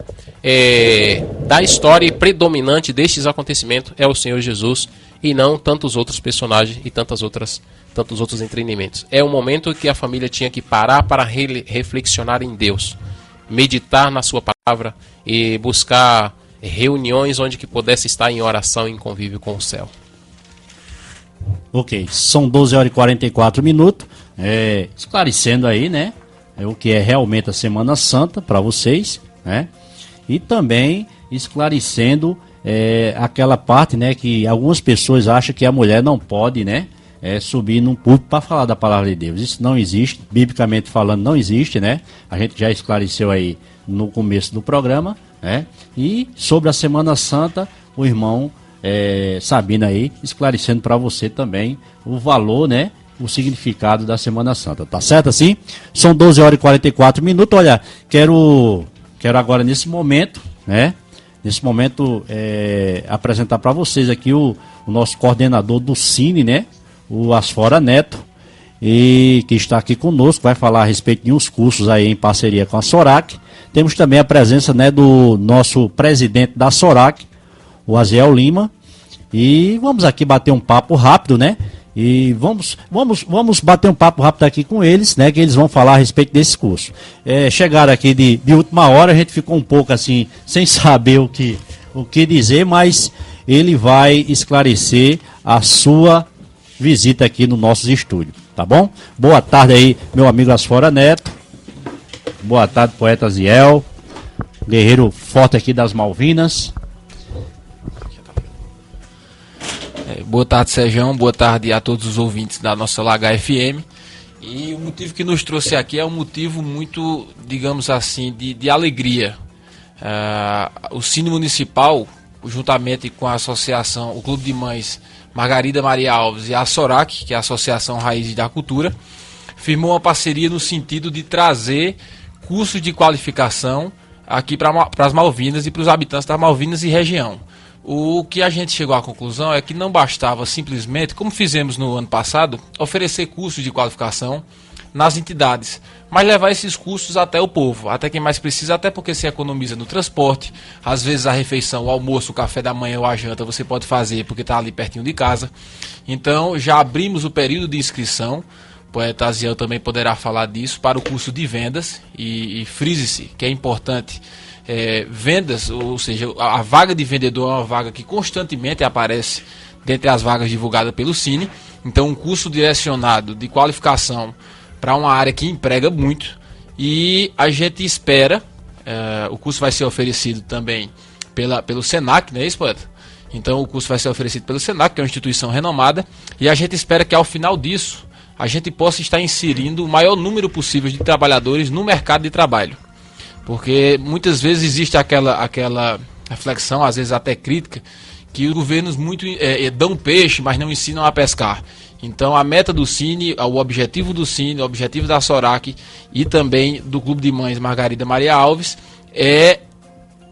da história e predominante destes acontecimentos é o Senhor Jesus, e não tantos outros personagens e tantos outros entretenimentos. É um momento que a família tinha que parar para reflexionar em Deus, meditar na sua palavra e buscar reuniões onde que pudesse estar em oração e em convívio com o céu. Ok, são 12h44, esclarecendo aí, né, o que é realmente a Semana Santa para vocês, né, e também esclarecendo aquela parte, né, que algumas pessoas acham que a mulher não pode, né, subir num púlpito para falar da palavra de Deus. Isso não existe, biblicamente falando não existe, né, a gente já esclareceu aí no começo do programa, né, e sobre a Semana Santa, o irmão Sabina aí, esclarecendo para você também o valor, né? O significado da Semana Santa, tá certo assim? São 12 horas e 44 minutos, olha, quero agora nesse momento, né? Nesse momento, apresentar para vocês aqui o nosso coordenador do Cine, né? O Asfora Neto, e que está aqui conosco, vai falar a respeito de uns cursos aí em parceria com a Sorac. Temos também a presença, né, do nosso presidente da Sorac, o Aziel Lima, e vamos aqui bater um papo rápido, né? E vamos bater um papo rápido aqui com eles, né? Que eles vão falar a respeito desse curso. Chegaram aqui de última hora, a gente ficou um pouco assim, sem saber o que dizer, mas ele vai esclarecer a sua visita aqui no nosso estúdio, tá bom? Boa tarde aí, meu amigo Asfora Neto. Boa tarde, poeta Aziel, guerreiro forte aqui das Malvinas. Boa tarde, Sejão. Boa tarde a todos os ouvintes da nossa Lagar FM. E o motivo que nos trouxe aqui é um motivo muito, digamos assim, de alegria. O Cine Municipal, juntamente com a associação, o Clube de Mães Margarida Maria Alves e a Sorac, que é a Associação Raízes da Cultura, firmou uma parceria no sentido de trazer cursos de qualificação aqui para as Malvinas e para os habitantes das Malvinas e região. O que a gente chegou à conclusão é que não bastava simplesmente, como fizemos no ano passado, oferecer cursos de qualificação nas entidades, mas levar esses cursos até o povo, até quem mais precisa, até porque se economiza no transporte. Às vezes a refeição, o almoço, o café da manhã ou a janta você pode fazer porque está ali pertinho de casa. Então já abrimos o período de inscrição, o poeta Aziel também poderá falar disso, para o curso de vendas, e frise-se que é importante. Vendas, ou seja, a vaga de vendedor é uma vaga que constantemente aparece dentre as vagas divulgadas pelo Cine. Então um curso direcionado de qualificação para uma área que emprega muito, e a gente espera, o curso vai ser oferecido também pelo Senac, não é isso, poeta? Então o curso vai ser oferecido pelo Senac, que é uma instituição renomada, e a gente espera que ao final disso a gente possa estar inserindo o maior número possível de trabalhadores no mercado de trabalho. Porque muitas vezes existe aquela reflexão, às vezes até crítica, que os governos dão peixe, mas não ensinam a pescar. Então a meta do Cine, o objetivo do Cine, o objetivo da Sorac e também do Clube de Mães Margarida Maria Alves é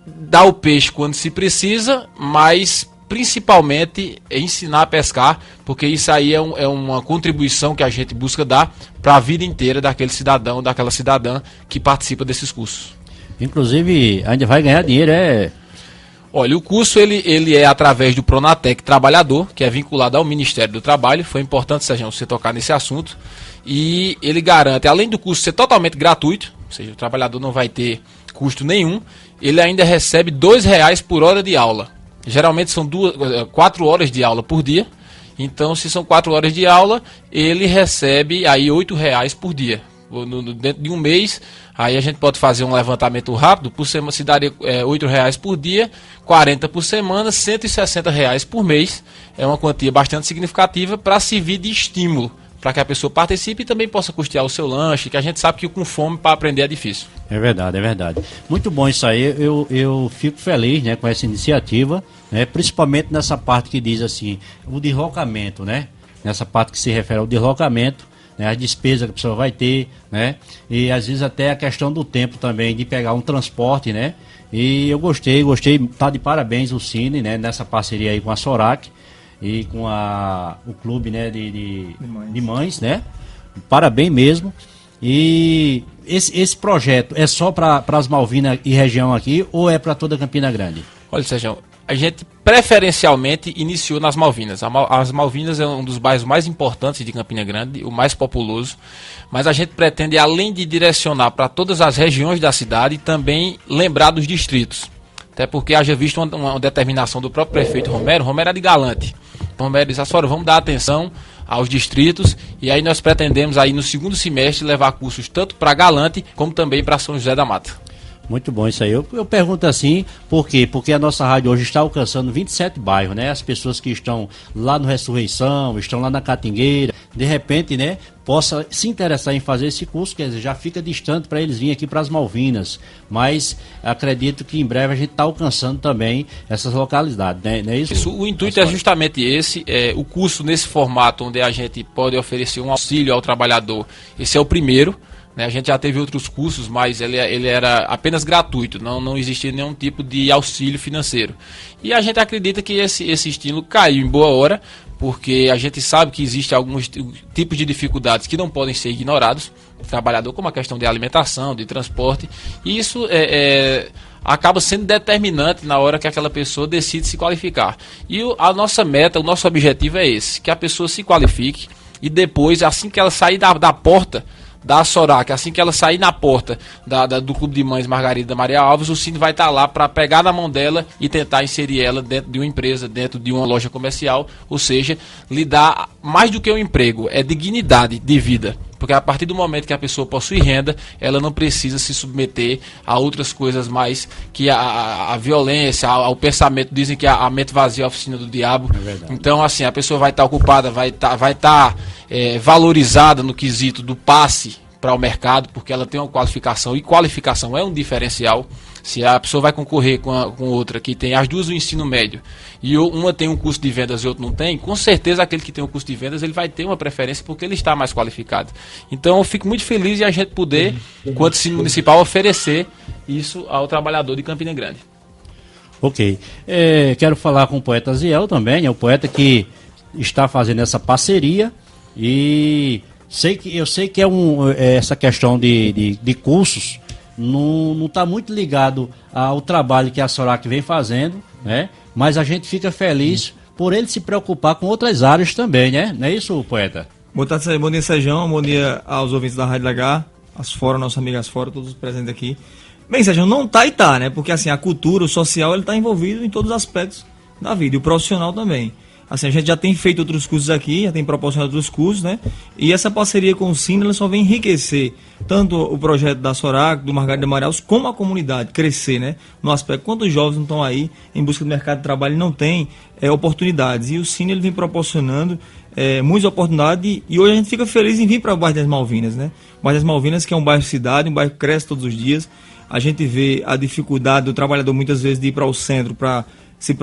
dar o peixe quando se precisa, mas principalmente ensinar a pescar, porque isso aí é uma contribuição que a gente busca dar para a vida inteira daquele cidadão, daquela cidadã que participa desses cursos. Inclusive, ainda vai ganhar dinheiro, Olha, o curso ele é através do Pronatec Trabalhador, que é vinculado ao Ministério do Trabalho. Foi importante, Sérgio, você tocar nesse assunto. E ele garante, além do curso ser totalmente gratuito, ou seja, o trabalhador não vai ter custo nenhum, ele ainda recebe R$2 por hora de aula. Geralmente são 4 horas de aula por dia. Então, se são 4 horas de aula, ele recebe aí R$8 por dia. Dentro de um mês, aí a gente pode fazer um levantamento rápido, por semana se daria R$8 por dia, 40 por semana, R$160 por mês. É uma quantia bastante significativa para servir de estímulo, para que a pessoa participe e também possa custear o seu lanche, que a gente sabe que com fome para aprender é difícil. É verdade, é verdade. Muito bom isso aí, eu fico feliz, né, com essa iniciativa, né, principalmente nessa parte que diz assim, o deslocamento, né, nessa parte que se refere ao deslocamento, né, a despesa que a pessoa vai ter, né, e às vezes até a questão do tempo também, de pegar um transporte, né, e eu gostei, tá de parabéns o Cine, né, nessa parceria aí com a Sorac e com o clube, né, de mães, né, parabéns mesmo. E esse projeto é só para as Malvinas e região aqui, ou é para toda Campina Grande? Olha, Sérgio, a gente preferencialmente iniciou nas Malvinas. As Malvinas é um dos bairros mais importantes de Campina Grande, o mais populoso, mas a gente pretende, além de direcionar para todas as regiões da cidade, também lembrar dos distritos. Até porque haja visto uma determinação do próprio prefeito Romero é de Galante. Então Romero disse, vamos dar atenção aos distritos, e aí nós pretendemos aí no segundo semestre levar cursos tanto para Galante como também para São José da Mata. Muito bom isso aí. Eu pergunto assim, por quê? Porque a nossa rádio hoje está alcançando 27 bairros, né? As pessoas que estão lá no Ressurreição, estão lá na Catingueira, de repente, né, possa se interessar em fazer esse curso, quer dizer, já fica distante para eles virem aqui para as Malvinas, mas acredito que em breve a gente está alcançando também essas localidades, né? Não é isso? O intuito é justamente esse, o curso nesse formato onde a gente pode oferecer um auxílio ao trabalhador, esse é o primeiro, né? A gente já teve outros cursos, mas ele era apenas gratuito, não existia nenhum tipo de auxílio financeiro. E a gente acredita que esse estilo caiu em boa hora, porque a gente sabe que existem alguns tipos de dificuldades que não podem ser ignorados do trabalhador, como a questão de alimentação, de transporte, e isso acaba sendo determinante na hora que aquela pessoa decide se qualificar. E a nossa meta, o nosso objetivo é esse, que a pessoa se qualifique e depois, assim que ela sair da porta da Sorac, assim que ela sair na porta do Clube de Mães Margarida Maria Alves, o Cine vai estar lá para pegar na mão dela e tentar inserir ela dentro de uma empresa, dentro de uma loja comercial, ou seja, lhe dar mais do que um emprego, é dignidade de vida. Porque a partir do momento que a pessoa possui renda, ela não precisa se submeter a outras coisas mais que a violência, ao pensamento. Dizem que a mente vazia é a oficina do diabo. Então, assim, a pessoa vai estar ocupada, vai estar valorizada no quesito do passe para o mercado, porque ela tem uma qualificação, e qualificação é um diferencial. Se a pessoa vai concorrer com outra que tem as duas o ensino médio, e uma tem um curso de vendas e outra não tem, com certeza aquele que tem um curso de vendas, ele vai ter uma preferência porque ele está mais qualificado. Então eu fico muito feliz de a gente poder, enquanto ensino municipal, oferecer isso ao trabalhador de Campina Grande. Ok. Quero falar com o poeta Ziel também, é o poeta que está fazendo essa parceria, e eu sei que essa questão de cursos não está muito ligado ao trabalho que a Sorac vem fazendo, né? Mas a gente fica feliz por ele se preocupar com outras áreas também, né? Não é isso, poeta? Bom dia, Sérgio. Bom dia aos ouvintes da Rádio H, as fora, nossos amigos as fora, todos presentes aqui. Bem, Sérgio, não tá e tá, né? Porque assim, a cultura, o social, ele tá envolvido em todos os aspectos da vida, e o profissional também. Assim, a gente já tem feito outros cursos aqui, já tem proporcionado outros cursos, né? E essa parceria com o Cine, ela só vem enriquecer tanto o projeto da Sorac, do Margarida Maria Alves, como a comunidade, crescer, né? No aspecto, quantos jovens não estão aí em busca do mercado de trabalho e não têm oportunidades. E o Cine, ele vem proporcionando muitas oportunidades, e hoje a gente fica feliz em vir para o bairro das Malvinas, né? O bairro das Malvinas, que é um bairro cidade, um bairro que cresce todos os dias. A gente vê a dificuldade do trabalhador muitas vezes de ir para o centro para se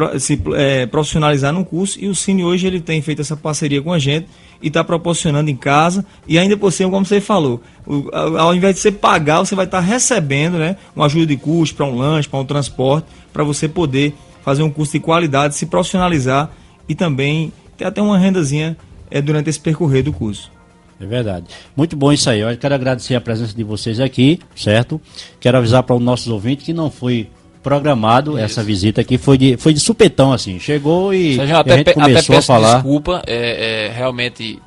profissionalizar no curso, e o Cine hoje ele tem feito essa parceria com a gente e está proporcionando em casa, e ainda por cima, como você falou, ao invés de você pagar, você vai estar recebendo, né, uma ajuda de custo para um lanche, para um transporte, para você poder fazer um curso de qualidade, se profissionalizar e também ter até uma rendazinha durante esse percorrer do curso. É verdade. Muito bom isso aí. Eu quero agradecer a presença de vocês aqui, certo? Quero avisar para os nossos ouvintes que não foi programado. Isso. Essa visita aqui, foi de supetão, assim, chegou e a gente começou a falar. Desculpa, realmente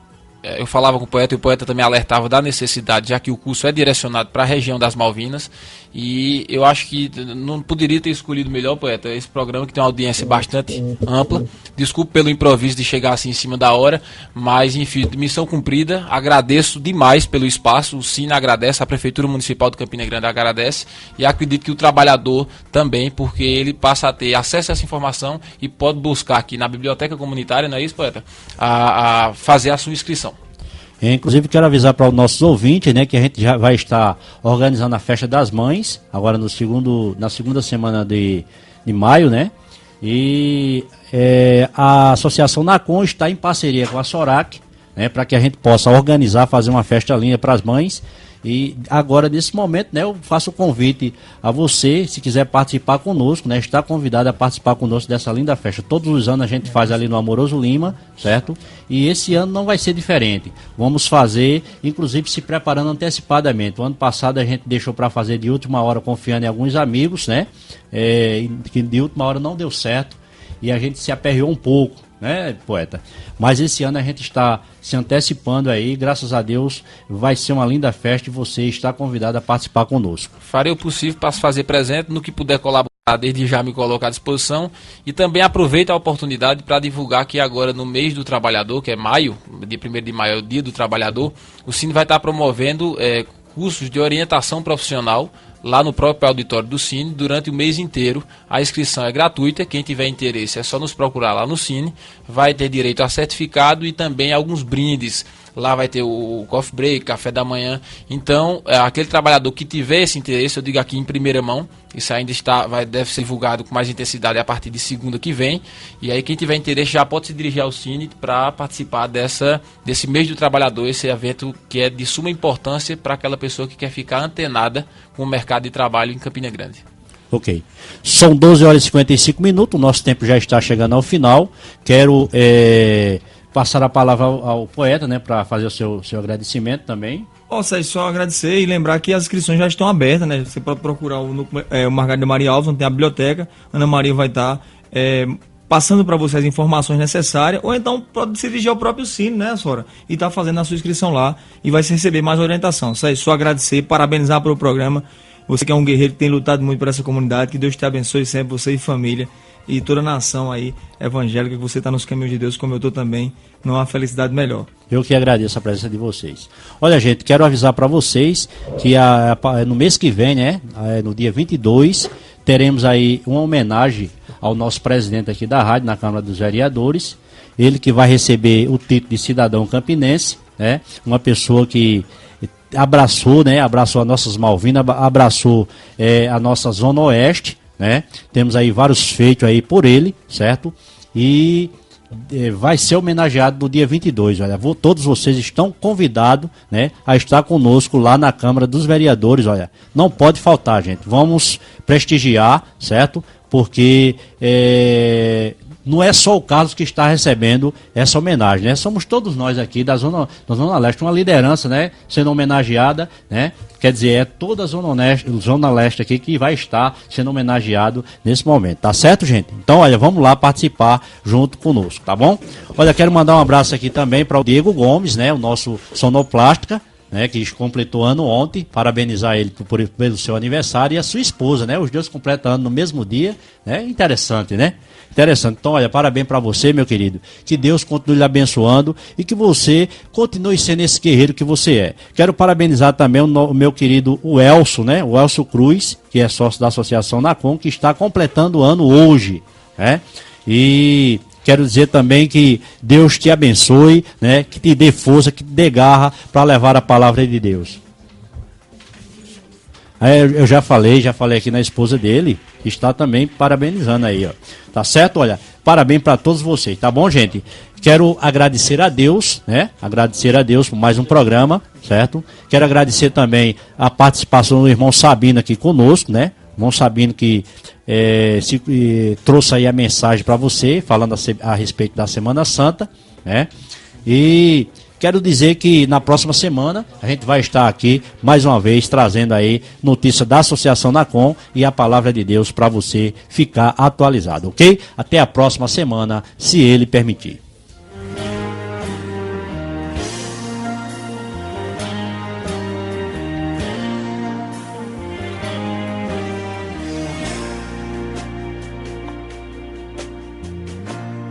eu falava com o poeta, e o poeta também alertava da necessidade, já que o curso é direcionado para a região das Malvinas, e eu acho que não poderia ter escolhido melhor, poeta, esse programa que tem uma audiência bastante ampla. Desculpe pelo improviso de chegar assim em cima da hora, mas enfim, missão cumprida. Agradeço demais pelo espaço, o Cine agradece, a Prefeitura Municipal de Campina Grande agradece, e acredito que o trabalhador também, porque ele passa a ter acesso a essa informação e pode buscar aqui na biblioteca comunitária, não é isso, poeta? A fazer a sua inscrição. Inclusive quero avisar para os nossos ouvintes, né, que a gente já vai estar organizando a Festa das Mães, agora na segunda semana de maio, né? E a Associação NACOM está em parceria com a Sorac, né, para que a gente possa organizar, fazer uma festa linda para as mães. E agora, nesse momento, né, eu faço o convite a você, se quiser participar conosco, né, está convidado a participar conosco dessa linda festa. Todos os anos a gente faz ali no Amoroso Lima, certo? E esse ano não vai ser diferente. Vamos fazer, inclusive se preparando antecipadamente. O ano passado a gente deixou para fazer de última hora, confiando em alguns amigos, né? Que de última hora não deu certo e a gente se aperreou um pouco, né, poeta? Mas esse ano a gente está se antecipando aí, graças a Deus vai ser uma linda festa e você está convidado a participar conosco. Farei o possível para se fazer presente, no que puder colaborar, desde já me colocar à disposição, e também aproveito a oportunidade para divulgar que agora no mês do trabalhador, que é maio, dia 1º de maio é o dia do trabalhador, o Cine vai estar promovendo cursos de orientação profissional lá no próprio auditório do Cine durante o mês inteiro. A inscrição é gratuita, quem tiver interesse é só nos procurar lá no Cine, vai ter direito a certificado e também alguns brindes lá vai ter o coffee break, café da manhã. Então, aquele trabalhador que tiver esse interesse, eu digo aqui em primeira mão, isso ainda deve ser divulgado com mais intensidade a partir de segunda que vem. E aí quem tiver interesse já pode se dirigir ao Cine para participar desse mês do trabalhador, esse evento que é de suma importância para aquela pessoa que quer ficar antenada com o mercado de trabalho em Campina Grande. Ok. São 12 horas e 55 minutos, o nosso tempo já está chegando ao final. Quero passar a palavra ao poeta, né, para fazer o seu agradecimento também. Sérgio, só agradecer e lembrar que as inscrições já estão abertas, né? Você pode procurar o Margarida Maria Alves, onde tem a biblioteca. Ana Maria vai estar passando para você as informações necessárias, ou então pode se dirigir ao próprio Cine, né, Sora? E tá fazendo a sua inscrição lá e vai receber mais orientação. Sérgio, só agradecer, parabenizar pelo programa. Você que é um guerreiro que tem lutado muito por essa comunidade, que Deus te abençoe sempre, você e família, e toda a nação aí evangélica, que você está nos caminhos de Deus, como eu estou também, não há felicidade melhor. Eu que agradeço a presença de vocês. Olha, gente, quero avisar para vocês que no mês que vem, né, no dia 22, teremos aí uma homenagem ao nosso presidente aqui da rádio, na Câmara dos Vereadores, ele que vai receber o título de cidadão campinense, né, uma pessoa que abraçou as nossas Malvinas, abraçou a nossa Zona Oeste, né? Temos aí vários feitos aí por ele, certo? E vai ser homenageado no dia 22, olha, todos vocês estão convidados, né, a estar conosco lá na Câmara dos Vereadores, olha, não pode faltar, gente, vamos prestigiar, certo? Porque não é só o Carlos que está recebendo essa homenagem, né? Somos todos nós aqui da Zona Leste, uma liderança, né, sendo homenageada, né? Quer dizer, é toda a Zona Leste aqui que vai estar sendo homenageado nesse momento, tá certo, gente? Então, olha, vamos lá participar junto conosco, tá bom? Olha, quero mandar um abraço aqui também para o Diego Gomes, né, o nosso sonoplástica, né, que completou ano ontem, parabenizar ele pelo seu aniversário, e a sua esposa, né, os dois completam ano no mesmo dia, né, interessante, né? Interessante. Então, olha, parabéns para você, meu querido. Que Deus continue lhe abençoando e que você continue sendo esse guerreiro que você é. Quero parabenizar também o meu querido Elcio, né? O Elcio Cruz, que é sócio da Associação NACOM, que está completando o ano hoje, né? E quero dizer também que Deus te abençoe, né? Que te dê força, que te dê garra para levar a palavra de Deus. Eu já falei aqui na esposa dele, que está também parabenizando aí, ó. Tá certo? Olha, parabéns para todos vocês, tá bom, gente? Quero agradecer a Deus, né? Agradecer a Deus por mais um programa, certo? Quero agradecer também a participação do irmão Sabino aqui conosco, né? Irmão Sabino que trouxe aí a mensagem para você, falando a respeito da Semana Santa, né? E quero dizer que na próxima semana a gente vai estar aqui mais uma vez trazendo aí notícia da Associação NACOM e a palavra de Deus para você ficar atualizado, ok? Até a próxima semana, se Ele permitir.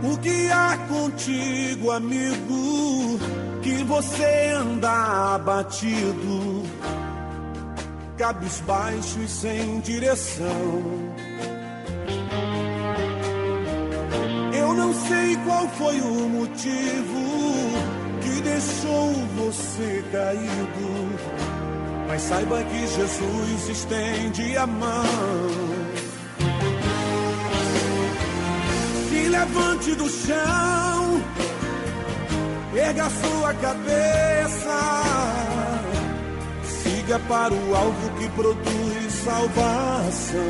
O que há contigo, amigo? Que você anda abatido, cabisbaixo e sem direção. Eu não sei qual foi o motivo que deixou você caído, mas saiba que Jesus estende a mão. Se levante do chão, erga sua cabeça, siga para o alvo que produz salvação.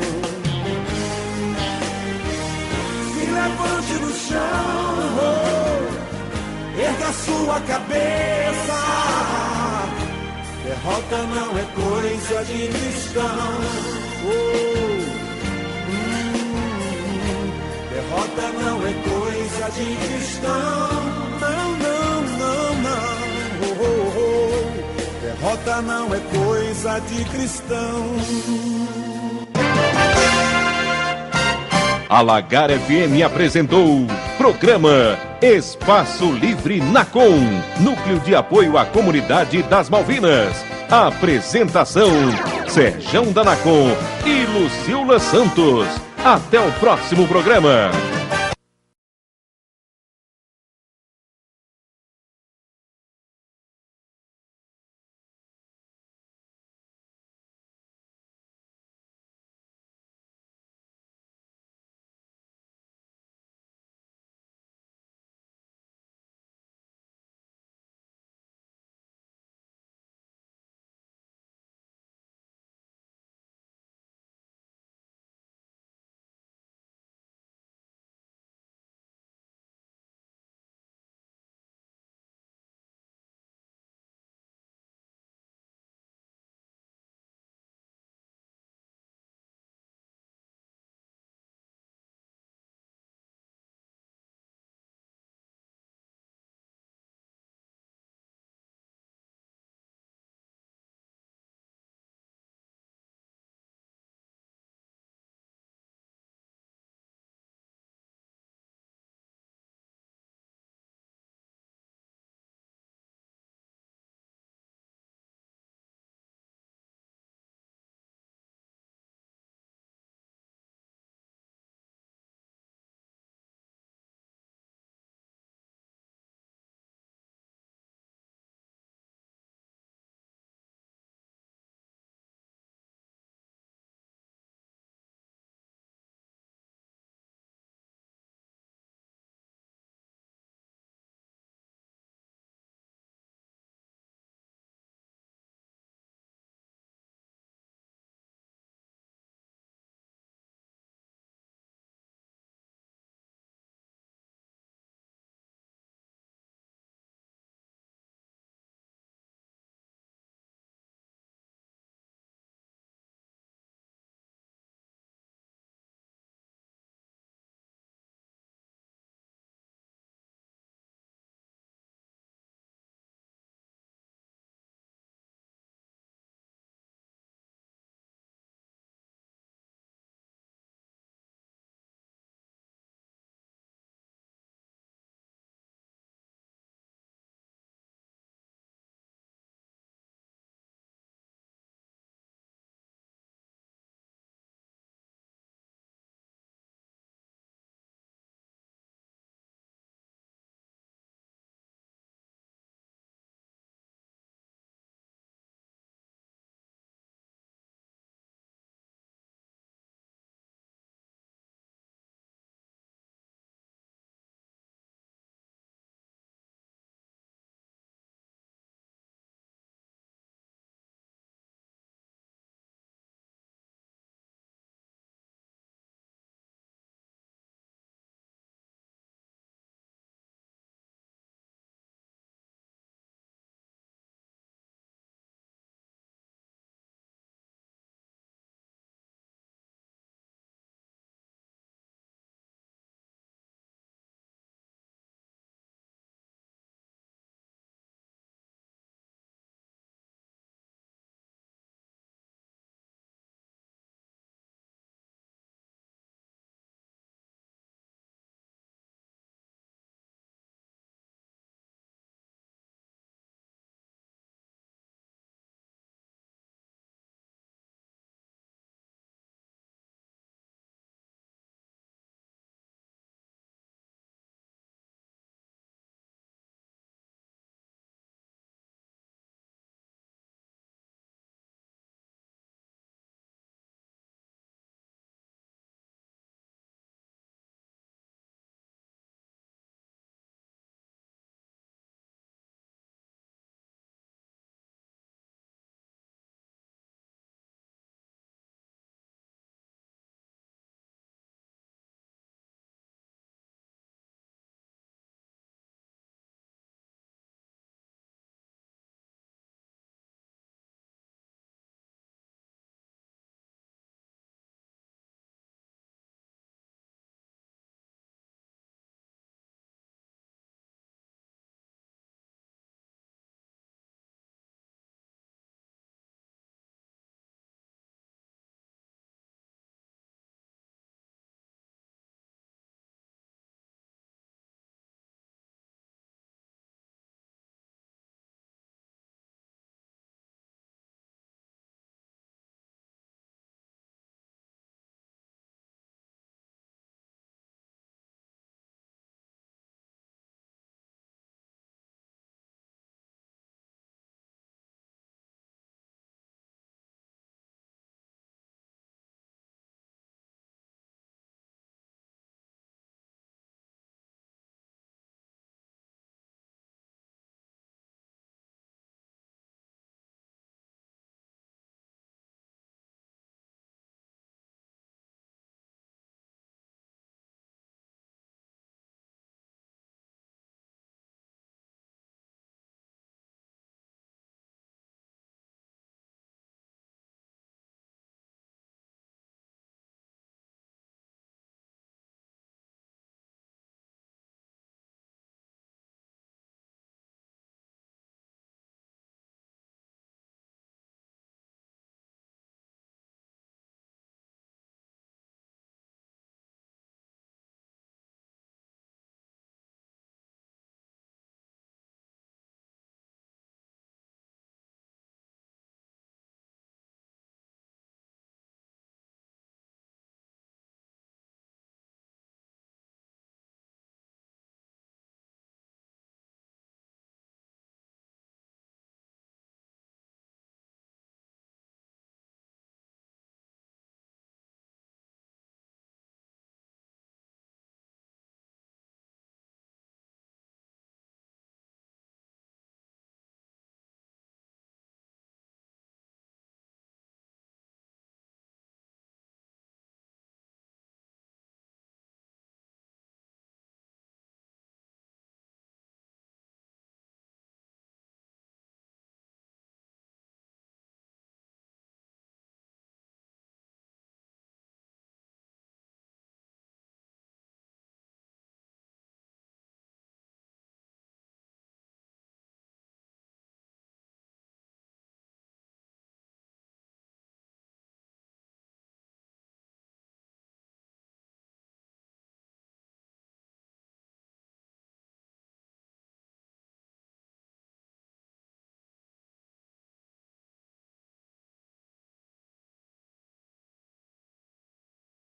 Se levante do chão, erga sua cabeça, derrota não é coisa de cristão. Derrota não é coisa de cristão. Derrota não é coisa de cristão. A Lagar FM apresentou programa Espaço Livre NACOM, Núcleo de Apoio à Comunidade das Malvinas. Apresentação: Serjão da NACOM e Lucila Santos. Até o próximo programa.